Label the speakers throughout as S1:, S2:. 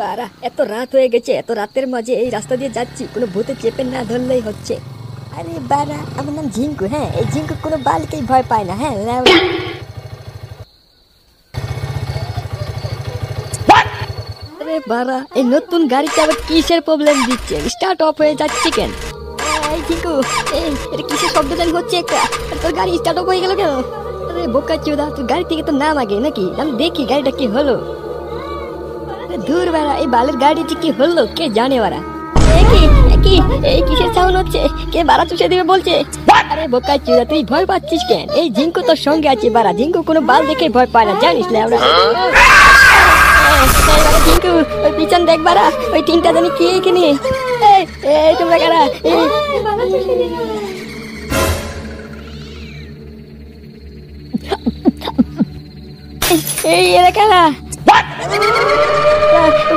S1: বারা এত রাত হয়ে গেছে, এত রাতের মাঝে এই রাস্তা দিয়ে যাচ্ছি, কোনো ভূতে চেপে না ধরলেই হচ্ছে। আরে বারা, আমার নাম ঝিঙ্কু। হ্যাঁ, এই ঝিঙ্কু কোনো বালকেই ভয় পায় না। হ্যাঁ আরে বারা, এই নতুন গাড়িটা আবার কিসের প্রবলেম দিচ্ছে? স্টার্ট অফ হয়ে যাচ্ছে কেন? এই ঝিঙ্কু, এটা কিসের শব্দ জানি হচ্ছে একটা? তোর গাড়ি স্টার্ট অফ হয়ে গেল কেন? আরে বোকা চোদা, তোর গাড়ি থেকে তো নাম আগে নাকি, আমি দেখি গাড়িটা কি হলো। দূর বাড়া, এই বালের গাড়ি কি হলো কে জানে বাড়া। এই কিসের সাউন্ড হচ্ছে? কে বাড়া চুষে দিবে বলছে? আরে বোকা চোদা, তুই ভয় পাচ্ছিস কেন? এই ঝিঙ্কু তোর সঙ্গে আছে বাড়া। ঝিঙ্কু কোনো বাল দেখে ভয় পায় না, জানিস না আমরা। ঝিঙ্কু, ওই পিছন দেখ বাড়া, ওই তিনটা জানি কি এখানে। এই তোমরা কারা? এই এরা কারা?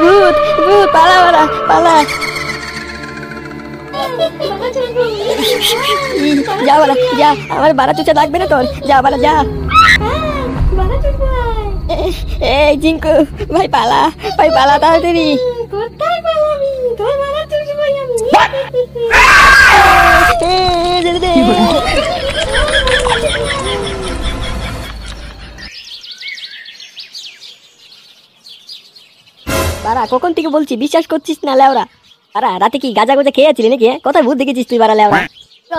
S1: ভূত ভূত, পালা বাড়া পালা। যা বাড়া যা, আমার বাড়া চুচা লাগবে না তোর। যা বাড়া যা। এই ঝিঙ্কু ভাই পালা, ভাই পালা তাড়াতাড়ি। বাড়া কখন থেকে বলছি বিশ্বাস করছিস না লেওরা। বাড়া রাতে কি গাঁজা গোজা খেয়ে আছিলি নাকি? কোথায় ভূত দেখেছিস তুই বাড়া লেওরা?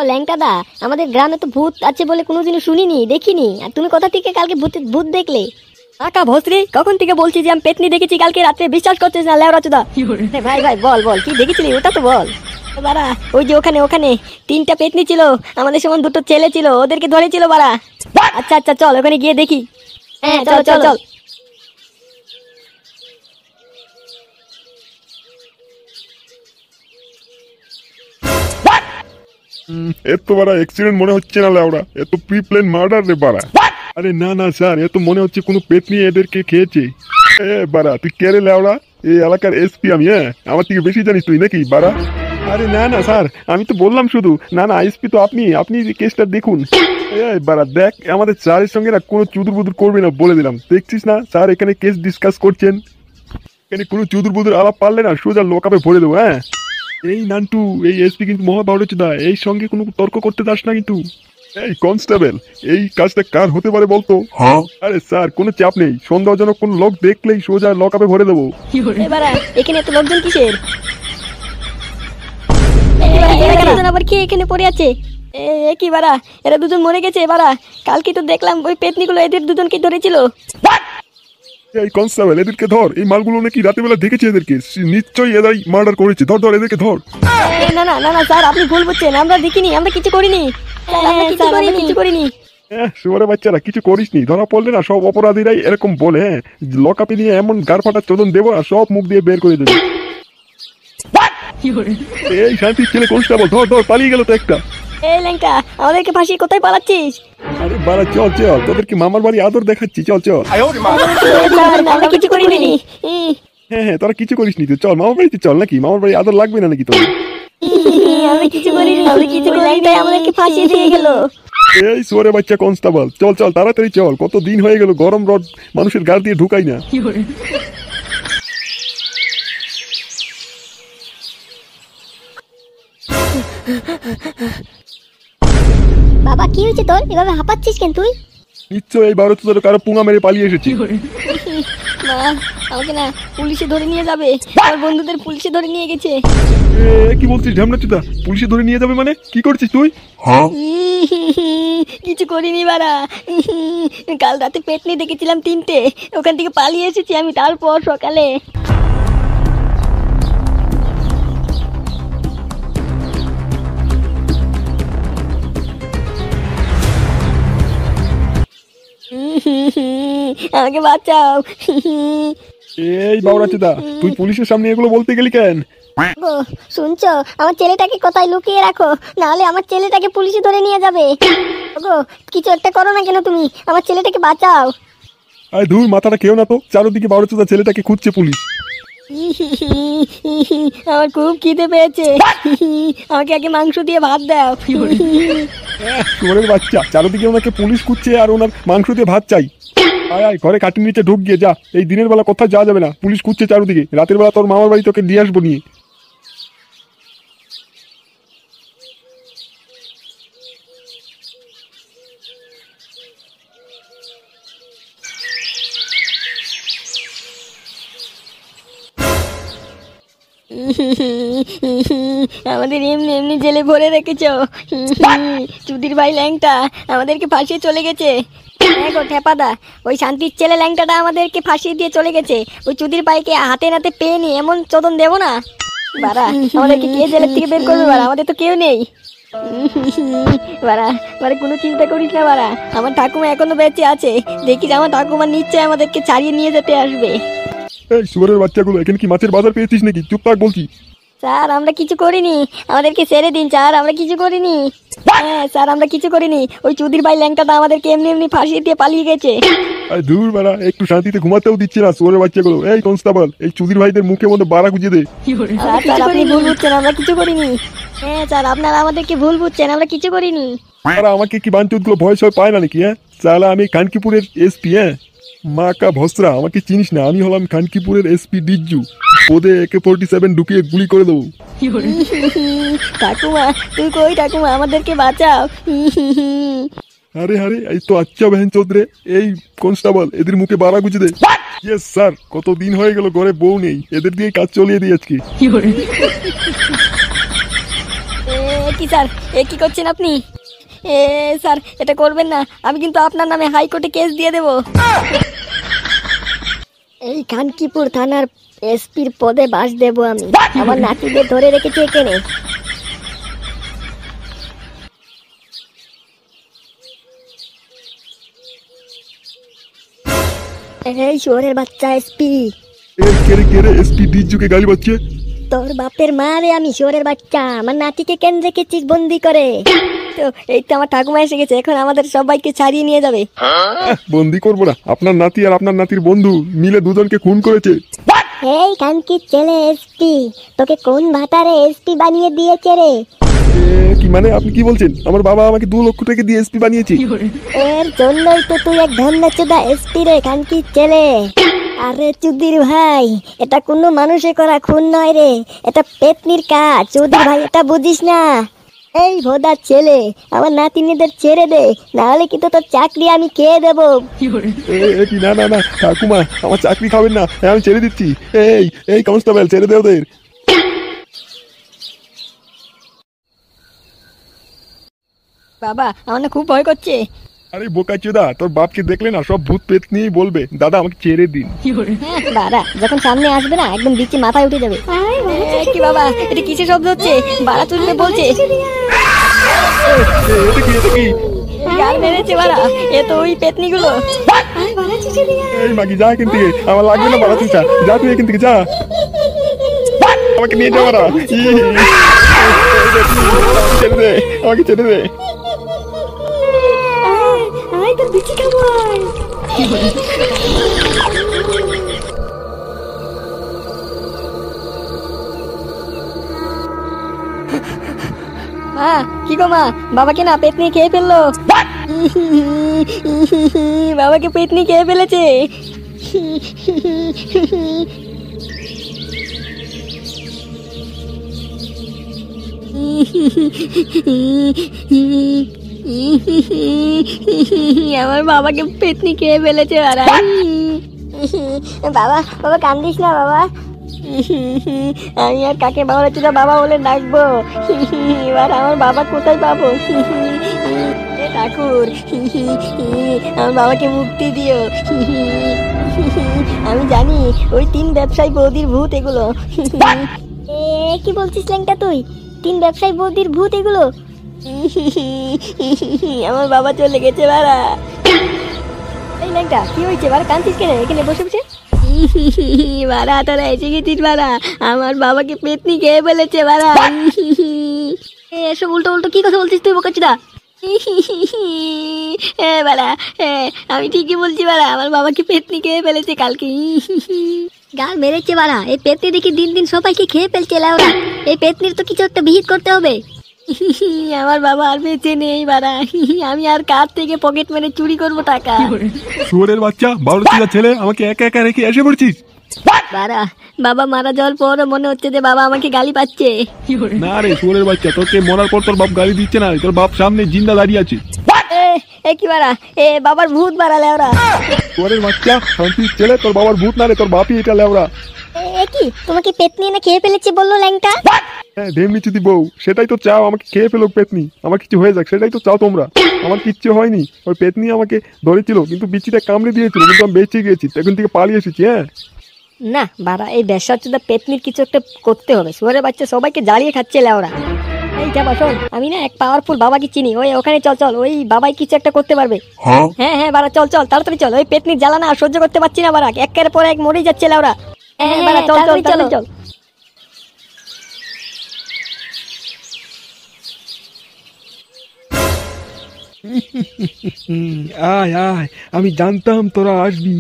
S1: ল্যাংটা দা, আমাদের গ্রামে তো ভূত আছে বলে কোনোদিনও শুনিনি, দেখিনি। আর তুমি কোথা থেকে কালকে ভূত দেখলে? কাকা ভস্রী, কখন থেকে বলছি যে আমি পেতনি দেখেছি কালকে রাত্রে, বিশ্বাস করছিস না লেওরা চোদা। ভাই ভাই বল বল, কি দেখেছিলি ওটা তো বল। বাড়া ওই যে ওখানে তিনটা পেতনি ছিল, আমাদের সমান দুটো ছেলে ছিল, ওদেরকে ধরেছিল বাড়া। আচ্ছা আচ্ছা চল ওখানে গিয়ে দেখি। হ্যাঁ চল চল চল।
S2: এত বড় অ্যাক্সিডেন্ট মনে হচ্ছে না লেওড়া, এত প্রি প্ল্যান মার্ডার রে বাড়া। আরে না না স্যার, এত মনে হচ্ছে কোনো পেতনি এদেরকে খেয়েছে। বাড়া তুই কে রে লেওড়া? এই এলাকার এসপি আমি। হ্যাঁ, আমার থেকে বেশি জানিস তুই নাকি বাড়া? আরে না না স্যার, আমি তো বললাম শুধু। না না এসপি তো আপনি কেসটা দেখুন। বাড়া দেখ, আমাদের স্যারের সঙ্গে না কোনো চুদুর বুদুর করবি না বলে দিলাম। দেখছিস না স্যার এখানে কেস ডিসকাস করছেন, এখানে কোনো চুদুর বুদুর আলাপ পারলে না সোজা লোকাপে ভরে দেবো। হ্যাঁ এই নান্টু, এই এসপি কিন্তু মহা বাউড়েচোদা, এই সঙ্গে কোনো তর্ক করতে দাস না কিন্তু। এই কনস্টেবল, এই কাজটা কার হতে পারে বলতো? হ্যাঁ আরে স্যার কোনো চাপ নেই, সন্দেহজনক কোন লোক দেখলেই সোজা লকআপে ভরে দেবো।
S1: এবারে এখানে এত লোকজন কিসের? আবার কি এখানে পড়ে আছে? কি বাড়া, এরা দুজন মরে গেছে বাড়া। কালকে তো দেখলাম ওই পেতনিগুলো এদের দুজনকে ধরেছিল।
S2: এই কনস্টেবল, এদেরকে ধর। এই মালগুলো নাকি রাতের বেলা দেখেছে এদেরকে, নিশ্চয়ই এরাই মার্ডার করেছে। ধর ধর এদেরকে ধর।
S1: না না না না স্যার, আপনি ভুল বুঝছেন, আমরা দেখিনি, আমরা কিছু করিনি। কিছু করিনি।
S2: শুয়ারে বাচ্চারা, কিছু করিসনি। ধরা পড়লে না সব অপরাধীরাই এরকম বলে। হ্যাঁ, লকআপে নিয়ে এমন গার ফাটা চোদন দেবো আর সব মুখ দিয়ে বের করে দেবে। এই শান্তির ছেলে কনস্টেবল, ধর ধর, পালিয়ে গেল তো একটা।
S1: এই ল্যাংটা, আমাদেরকে ফাঁসিয়ে কোথায় পালাচ্ছিস?
S2: আরে বাড়া চল চল, তোদেরকে মামার বাড়ি আদর দেখাচ্ছি, চল চল।
S1: আমরা কিছু করিনি।
S2: হ্যাঁ তোরা কিছু করিসনি তো, চল মামার বাড়িতে চল। নাকি মামার বাড়ি আদর লাগবে না নাকি তোর?
S1: আমি কিছু করিনি, ল্যাংটাই আমাদেরকে ফাঁসিয়ে দিয়ে গেল।
S2: এই শুয়ারে বাচ্চা কনস্টেবল, চল চল তাড়াতাড়ি চল। কত দিন হয়ে গেল গরম রড মানুষের গাড় দিয়ে ঢুকাই না।
S3: বাবা কি হয়েছে তোর? এভাবে হাঁপাচ্ছিস কেন তুই?
S2: নিশ্চয় এই ভারত তোদের কারো পুঙা মেরে পালিয়ে এসেছি।
S1: মা, আমাকে না পুলিশে ধরে নিয়ে যাবে। আমার বন্ধুদের পুলিশে ধরে নিয়ে গেছে।
S2: কি বলছিস ঢ্যামনা চুদা? পুলিশে ধরে নিয়ে যাবে মানে? কি করছিস তুই?
S1: কিছু করিনি বাড়া। কাল রাতে পেতনি দেখেছিলাম তিনটে, ওখান থেকে পালিয়ে এসেছি আমি। তারপর সকালে আমাকে বাঁচাও।
S2: এই বাউড়া চুদা, তুই পুলিশের সামনে এগুলো বলতে গেলি কেন?
S3: শুনছো, আমার ছেলেটাকে কোথায় লুকিয়ে রাখো, নাহলে আমার ছেলেটাকে পুলিশে ধরে নিয়ে যাবে। গো কিছু একটা করো না কেন তুমি? আমার ছেলেটাকে বাঁচাও।
S2: আরে ধুর, মাথাটা খেও না তো। চারদিকে বাউড়া চুদা ছেলেটাকে খুঁজছে পুলিশ।
S1: আমার খুব খিদে পেয়েছে, আমাকে আগে মাংস দিয়ে ভাত দাও।
S2: শুয়োরের বাচ্চা, চারদিকে ওনাকে পুলিশ খুঁজছে আর ওনার মাংস দিয়ে ভাত চাই। আয় আয়, ঘরে কাটির নিচে ঢুক গিয়ে যা। এই দিনের বেলা কোথাও যাওয়া যাবে না, পুলিশ খুঁজছে চারদিকে। রাতের বেলা তোর মামার বাড়ি তোকে দিয়ে আসবো নিয়ে।
S1: আমাদের এমনি এমনি জেলে ভরে রেখেছো। চুদির ভাই ল্যাংটা আমাদেরকে ফাঁসিয়ে চলে গেছে। হ্যাঁ গো ঠেপাদা, ওই শান্তির ছেলে ল্যাংটাটা আমাদেরকে ফাঁসিয়ে দিয়ে চলে গেছে। ওই চুদির ভাইকে হাতে নাতে পেয়ে নি এমন চোদন দেবো না বাড়া। আমাদেরকে কে জেলের থেকে বের করবে বাড়া? আমাদের তো কেউ নেই বাড়া। বাড়া কোনো চিন্তা করিস না বাড়া, আমার ঠাকুমা এখনো বেঁচে আছে। দেখিস আমার ঠাকুমা নিশ্চয়ই আমাদেরকে ছাড়িয়ে নিয়ে যেতে আসবে।
S2: এই শুয়োরের বাচ্চাগুলো, এখানে কি মাছের বাজার পেয়েছিস নাকি? চুপ থাক বলছি।
S1: স্যার আমরা কিছু করিনি, আমাদেরকে ছেড়ে দিন স্যার, আমরা কিছু করিনি। হ্যাঁ স্যার আমরা কিছু করিনি, ওই চুদির ভাই ল্যাংটাটা আমাদেরকে এমনি এমনি ফাঁসিয়ে দিয়ে পালিয়ে গেছে।
S2: আরে দূর বাড়া, একটু শান্তিতে ঘুমাতেও দিচ্ছে না শুয়োরের বাচ্চাগুলো। এই কনস্টেবল, এই চুদির ভাইদের মুখে মধ্যে বাড়া গুঁজে দে।
S1: স্যার স্যার আপনি ভুল বুঝছেন, আমরা কিছু করিনি। হ্যাঁ স্যার আপনারা আমাদেরকে ভুল বুঝছেন, আমরা কিছু করিনি।
S2: আর আমাকে কি বাঞ্চুদগুলো ভয় সয় পায় না নাকি? হ্যাঁ সালা, আমি কানকিপুরের এসপি। হ্যাঁ মা কা ভসরা, আমাকে চিনিস না? আমি হলাম কানকিপুরের এসপি ডিজ্জু। ওদের AK-47 ঢুকিয়ে গুলি করে দেবো।
S1: ঠাকুমা তুই কই ঠাকুমা, আমাদেরকে বাঁচাও।
S2: আরে আরে, এই তো আচ্ছা বেহেন চৌধুরী। এই কনস্টেবল, এদের মুখে বাড়া গুঁজে দে। Yes sir. কতদিন হয়ে গেল ঘরে বউ নেই, এদের দিয়ে কাজ চলিয়ে দিই আজকে।
S1: কি স্যার এ কি করছেন আপনি? স্যার এটা করবেন না, আমি কিন্তু আপনার নামে হাইকোর্টে কেস দিয়ে দেব। এই কানকিপুর থানার এসপির পদে বাস দেব আমি। আমার নাতিদের ধরে রেখেছি এখানে। এই শহরের বাচ্চা এসপি।
S2: কেরে এসপি ডিজ্জুকে গালি বাচ্চে?
S1: তোর বাপের মা রে আমি, শহরের বাচ্চা। আমার নাতিকে কেন রেখেছিস বন্দি করে? তো এই তো আমার ঠাকুমা এসে গেছে, এখন আমাদের সবাইকে ছাড়িয়ে নিয়ে যাবে।
S2: বন্দি করবো না, আপনার নাতি আর আপনার নাতির বন্ধু মিলে দুজনকে খুন করেছে।
S3: এই কানকির ছেলে এসপি, তোকে কোন ভাতারে এসপি বানিয়ে দিয়েছে রে?
S2: কি মানে আপনি কি বলছেন? আমার বাবা আমাকে 2 লক্ষ টাকা দিয়ে এসপি বানিয়েছে।
S3: এর জন্যই তো তুই এক ধন্যচোদা এসপি রে কানকির ছেলে। আরে চুদির ভাই, এটা কোনো মানুষে করা খুন নয় রে, এটা পেতনির কাজ। চুদির ভাই এটা বুঝিস না? এই ভোদা ছেলে, আমার নাতিনিদের ছেড়ে দে, নাহলে কিন্তু তোর চাকরি আমি খেয়ে দেবো।
S2: কি না না না ঠাকুমা, আমার চাকরি খাবেন না। আমি ছেড়ে দিচ্ছি। এই এই কনস্টেবল, ছেড়ে দে ওদের।
S1: বাবা আমার না খুব ভয় করছে।
S2: আরে বোকা চোদা, তোর বাপকে দেখলে না সব ভূত পেত নিয়েই বলবে দাদা আমাকে ছেড়ে দিন।
S1: বাড়া যখন সামনে আসবে না একদম দিচ্ছি মাথায় উঠে যাবে। কি বাবা এটা কিসের শব্দ হচ্ছে? বাড়া চুলবে বলছে।
S2: এটা কি?
S1: গাল মেরেছে বাড়া, এ তো ওই পেতনি গুলো।
S2: এই মাগি যা এখান থেকে, আমার লাগবে না বাড়া চুচা। যা তুই এখান থেকে যা, আমাকে নিয়ে যা বাড়া। ছেড়ে দে, আমাকে ছেড়ে দে।
S3: তোর বিচি খাবার।
S1: মা কি গো মা, বাবাকে না পেতনি খেয়ে ফেললো। বাবাকে পেতনি খেয়ে ফেলেছে। আমার বাবাকে পেতনি খেয়ে ফেলেছে।
S3: বাবা বাবা কান্দিস না বাবা।
S1: আমি আর কাকে বাবা চুদা বাবা বলে ডাকবো? এবার আমার বাবা কোথায় পাবো? ঠাকুর আমার বাবাকে মুক্তি দিও। আমি জানি ওই 3 ব্যবসায়ী বৌদির ভূত এগুলো।
S3: কি বলছিস ল্যাংটা তুই? 3 ব্যবসায়ী বৌদির ভূত এগুলো?
S1: আমার বাবা চলে গেছে বাড়া। এই ল্যাংটা কি হয়েছে বাড়া, কাঁদছিস কেন? এখানে বসে বসে বাড়া তোরা এসে গেছিস বাড়া, আমার বাবাকে পেতনি খেয়ে ফেলেছে বাড়া। এসব উল্টো উল্টো কি কথা বলছিস তুই বোকাচুদা? বাড়া আমি ঠিকই বলছি বাড়া, আমার বাবাকে পেতনি খেয়ে ফেলেছে কালকে।
S3: গাল মেরেছে বাড়া, এই পেতনি দেখি দিন দিন সবাইকে খেয়ে ফেলছে লাউরা। এই পেতনির তো কিছু একটা বিহিত করতে হবে।
S1: আমার বাবা আর বেঁচে নেই বাড়া। আমি আর কার থেকে পকেট মেরে চুরি করব টাকা?
S2: শুয়োরের বাচ্চা, 12 ছেলে আমাকে একা একা রেখে এসে পড়ছিস।
S1: বাড়া, বাবা মারা যাওয়ার পরও মনে হচ্ছে যে বাবা আমাকে গালি পাচ্ছে।
S2: না রে শুয়োরের বাচ্চা, তোকে মরার পর তোর বাপ গালি দিচ্ছে না, তোর বাপ সামনে জিন্দা দাঁড়িয়ে আছে।
S1: এ কি বাড়া, এ বাবার ভূত বাড়া লেওরা।
S2: শুয়োরের বাচ্চা, শান্তির ছেলে, তোর বাবার ভূত না রে, তোর বাপই এটা লেওরা।
S3: এ কি তোমাকে পেতনি না খেয়ে ফেলেছে বললো ল্যাংটা?
S2: হ্যাঁ ঢেমনি চুদি বউ, সেটাই তো চাও, আমাকে খেয়ে ফেলো পেতনি, আমার কিছু হয়ে যাক, সেটাই তো চাও তোমরা। আমার কিচ্ছু হয়নি, ওই পেতনি আমাকে ধরেছিল কিন্তু বিচিটা কামড়ে দিয়েছিল, কিন্তু আমি বেঁচে গেছি, এখন থেকে পালিয়ে এসেছি। হ্যাঁ
S1: না বাড়া, এই বেশাচুদা পেতনির কিছু একটা করতে হবে। শুয়ারের বাচ্চা সবাইকে জ্বালিয়ে খাচ্ছে লেওরা। এই যাবা শোন, আমি না এক পাওয়ারফুল বাবাকে চিনি, ওই ওখানে চল চল, ওই বাবাই কিছু একটা করতে পারবে। হ্যাঁ হ্যাঁ বাড়া, চল চল তাড়াতাড়ি চল, ওই পেতনির জ্বালা না আর সহ্য করতে পারছি না বাড়া, একের পর এক মরেই যাচ্ছে লেওরা। হ্যাঁ বাড়া, চল চল চল চল।
S2: আয় আয়, আমি জানতাম তোরা আসবি।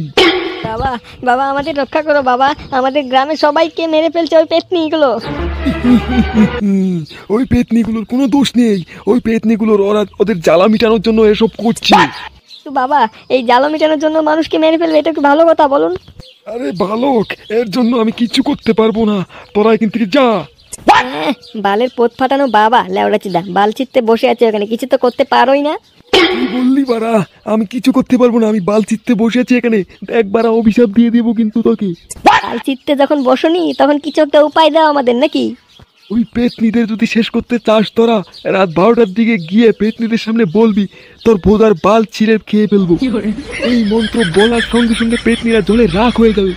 S1: বাবা বাবা, আমাদের রক্ষা করো বাবা, আমাদের গ্রামে সবাইকে মেরে ফেলছে ওই পেতনিগুলো।
S2: ওই পেতনিগুলোর কোনো দোষ নেই, ওই পেতনিগুলোর ওরা ওদের জ্বালা মিটানোর জন্য এসব করছে।
S1: তো বাবা, এই জ্বালা মেটানোর জন্য মানুষকে মেরে ফেলবে, এটা কি ভালো কথা বলুন?
S2: আরে বালক, এর জন্য আমি কিচ্ছু করতে পারবো না, তোরা এখান থেকে যা।
S1: বালের পোত ফাটানো বাবা লেওড়া চিদা, বাল চিত্তে বসে আছে ওখানে, কিছু তো করতে পারোই না।
S2: কি বললি বাড়া, আমি কিছু করতে পারবো না, আমি বাল চিত্তে বসে আছি এখানে, একবার অভিশাপ দিয়ে দেবো কিন্তু তোকে।
S1: বাল চিত্তে যখন বসনি তখন কিছু একটা উপায় দাও আমাদের নাকি।
S2: ওই পেতনিদের যদি শেষ করতে চাস তোরা, রাত 12টার দিকে গিয়ে পেতনিদের সামনে বলবি তোর বোদার বাল ছিঁড়ে খেয়ে ফেলবো। এই মন্ত্র বলার সঙ্গে সঙ্গে পেতনিরা জলে রাখ হয়ে যাবে।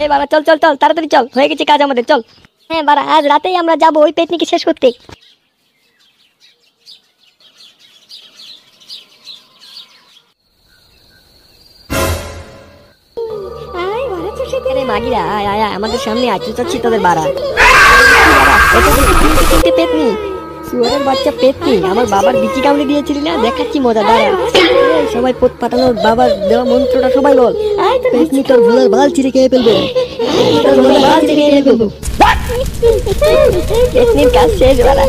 S1: এই বাড়া, চল চল চল তাড়াতাড়ি চল, হয়ে গেছে কাজ আমাদের, চল। হ্যাঁ বাড়া, আজ রাতেই আমরা যাবো ওই পেতনিকে শেষ করতে। আরে মাগিরা, আয় আয় আয়, আমাদের সামনে আয়, চাচ্ছি তোদের বাড়া। এটা দেখি তিনটে পেতনি, শুয়োরের বাচ্চা পেতনি, আমার বাবার বিচি কামড়ে দিয়েছিলি না, দেখাচ্ছি মজা, দাঁড়া। এই সবাই পোত পাঠানোর বাবার দেওয়া মন্ত্রটা সবাই বল। পেতনি তোর ভুলার বাল ছিঁড়ে খেয়ে ফেলবে, তোর ভুলার বাল ছিঁড়ে খেয়ে ফেলবো। পেতনির কাজ শেষ বাড়া।